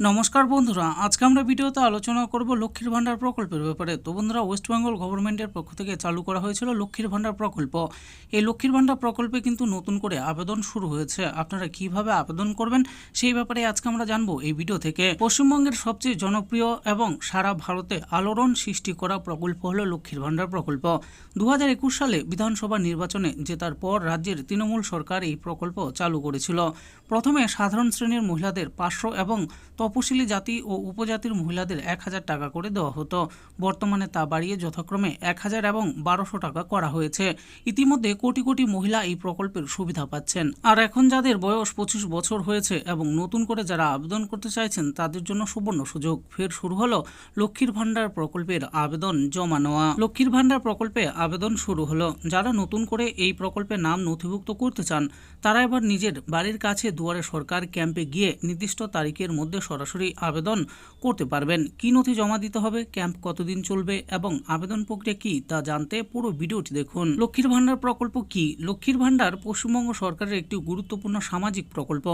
নমস্কার বন্ধুরা, আজকে আমরা ভিডিওতে আলোচনা করব লক্ষ্মীর ভান্ডার প্রকল্পের ব্যাপারে। তো বন্ধুরা, ওয়েস্ট বেঙ্গল গভর্নমেন্টের পক্ষ থেকে চালু করা হয়েছিল লক্ষ্মীর ভান্ডার প্রকল্প। এই লক্ষ্মীর ভান্ডার প্রকল্পে কিন্তু নতুন করে আবেদন শুরু হয়েছে। আপনারা কিভাবে আবেদন করবেন সেই ব্যাপারে আজকে আমরা জানবো এই ভিডিও থেকে। পশ্চিমবঙ্গের সবচেয়ে জনপ্রিয় এবং সারা ভারতে আলোড়ন সৃষ্টি করা প্রকল্প হলো লক্ষ্মীর ভান্ডার প্রকল্প। 2021 সালে বিধানসভা নির্বাচনে জেতার পর রাজ্যের তৃণমূল সরকার এই প্রকল্প চালু করেছিল। প্রথমে সাধারণ শ্রেণীর মহিলাদের 500 এবং তপশিলি জাতি ও উপজাতির মহিলাদের 1000 টাকা করে দেওয়া হতো। বর্তমানে তা বাড়িয়ে যথাক্রমে 1000 এবং 1200 টাকা করা হয়েছে। ইতিমধ্যে কোটি কোটি মহিলা এই প্রকল্পের সুবিধা পাচ্ছেন। আর এখন যাদের বয়স 25 বছর হয়েছে এবং নতুন করে যারা আবেদন করতে চাইছেন তাদের জন্য সুবর্ণ সুযোগ। ফের শুরু হলো লক্ষ্মীর ভান্ডার প্রকল্পের আবেদন জমা নেওয়া। লক্ষ্মীর ভান্ডার প্রকল্পে আবেদন শুরু হলো। যারা নতুন করে এই প্রকল্পে নাম নথিভুক্ত করতে চান তারা এবার নিজের বাড়ির কাছে দুয়ারে সরকার ক্যাম্পে গিয়ে নির্দিষ্ট তারিখের মধ্যে সরাসরি আবেদন করতে পারবেন। কি নথি জমা দিতে হবে, ক্যাম্প কতদিন চলবে এবং আবেদন প্রক্রিয়া কি তা জানতে পুরো ভিডিওটি দেখুন। লক্ষ্মীর ভান্ডার প্রকল্প কি? লক্ষ্মীর ভান্ডার পশ্চিমবঙ্গ সরকারের একটি গুরুত্বপূর্ণ সামাজিক প্রকল্প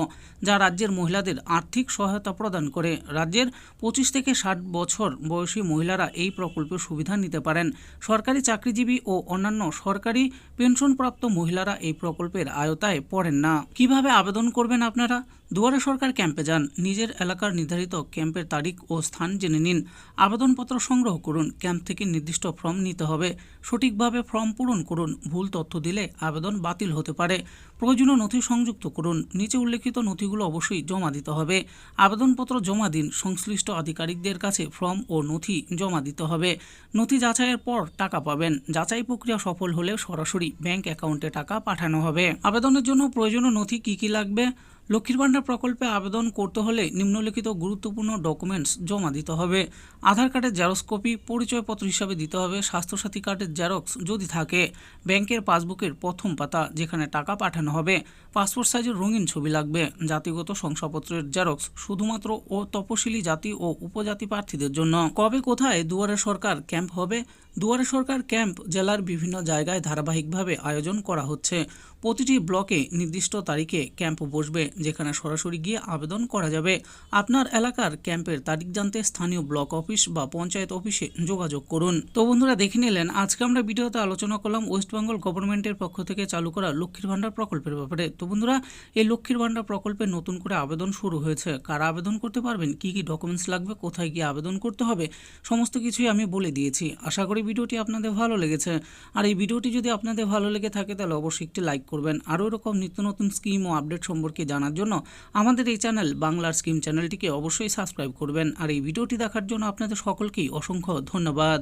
যা রাজ্যের মহিলাদের আর্থিক সহায়তা প্রদান করে। রাজ্যের 25 থেকে 60 বছর বয়সী মহিলারা এই প্রকল্পের সুবিধা নিতে পারেন। সরকারি চাকরিজীবী ও অন্যান্য সরকারি পেনশনপ্রাপ্ত মহিলারা এই প্রকল্পের আওতায় পড়েন না। কিভাবে আবেদন করবেন আপনারা? দুয়ারে সরকার ক্যাম্পে যান, নিজের এলাকার নির্ধারিত ক্যাম্পের তারিখ ও স্থান জেনে নিন, আবেদনপত্র সংগ্রহ করুন। ক্যাম্প থেকে নির্দিষ্ট ফর্ম নিতে হবে, সঠিকভাবে ফর্ম পূরণ করুন। ভুল তথ্য দিলে আবেদন বাতিল হতে পারে। প্রয়োজনীয় নথি সংযুক্ত করুন। নিচে উল্লেখিত নথিগুলো অবশ্যই জমা দিতে হবে। আবেদনপত্র জমা দিন, সংশ্লিষ্ট আধিকারিকদের কাছে ফর্ম ও নথি জমা দিতে হবে। নথি যাচাইয়ের পর টাকা পাবেন। যাচাই প্রক্রিয়া সফল হলে সরাসরি ব্যাংক অ্যাকাউন্টে টাকা পাঠানো হবে। আবেদনের জন্য প্রয়োজনীয় নথি কি কি লাগবে? লক্ষ্মীর ভান্ডার প্রকল্পে আবেদন করতে হলে নিম্নলিখিত গুরুত্বপূর্ণ ডকুমেন্টস জমা দিতে হবে। আধার কার্ডের জেরক্স কপি পরিচয়পত্র হিসাবে দিতে হবে। স্বাস্থ্যসাথী কার্ডের জেরক্স যদি থাকে, ব্যাংকের পাসবুকের প্রথম পাতা যেখানে টাকা পাঠানো হবে, পাসপোর্ট সাইজের রঙিন ছবি লাগবে। জাতিগত শংসাপত্রের জেরক্স শুধুমাত্র ও তপশিলি জাতি ও উপজাতি প্রার্থীদের জন্য। কবে কোথায় দুয়ারে সরকার ক্যাম্প হবে? দুয়ারে সরকার ক্যাম্প জেলার বিভিন্ন জায়গায় ধারাবাহিকভাবে আয়োজন করা হচ্ছে। প্রতিটি ব্লকে নির্দিষ্ট তারিখে ক্যাম্প বসবে যেখানে সরাসরি গিয়ে আবেদন করা যাবে। আপনার এলাকার ক্যাম্পের তারিখ জানতে স্থানীয় ব্লক অফিস বা পঞ্চায়েত অফিসে যোগাযোগ করুন। তো বন্ধুরা, দেখে নিলেন আজকে আমরা ভিডিওতে আলোচনা করলাম ওয়েস্ট বেঙ্গল গভর্নমেন্টের পক্ষ থেকে চালু করা লক্ষ্মীর ভান্ডার প্রকল্পের ব্যাপারে। তো বন্ধুরা, এই লক্ষ্মীর ভান্ডার প্রকল্পে নতুন করে আবেদন শুরু হয়েছে। কারা আবেদন করতে পারবেন, কি কি ডকুমেন্টস লাগবে, কোথায় গিয়ে আবেদন করতে হবে, সমস্ত কিছুই আমি বলে দিয়েছি। আশা করি ভিডিওটি আপনাদের ভালো লেগেছে। আর এই ভিডিওটি যদি আপনাদের ভালো লেগে থাকে তাহলে অবশ্যই একটি লাইক করবেন। আরও এরকম নিত্য নতুন স্কিম ও আপডেট সম্পর্কে জানার জন্য আমাদের এই চ্যানেল বাংলার স্কিম চ্যানেলটিকে অবশ্যই সাবস্ক্রাইব করবেন। আর এই ভিডিওটি দেখার জন্য আপনাদের সকলকেই অসংখ্য ধন্যবাদ।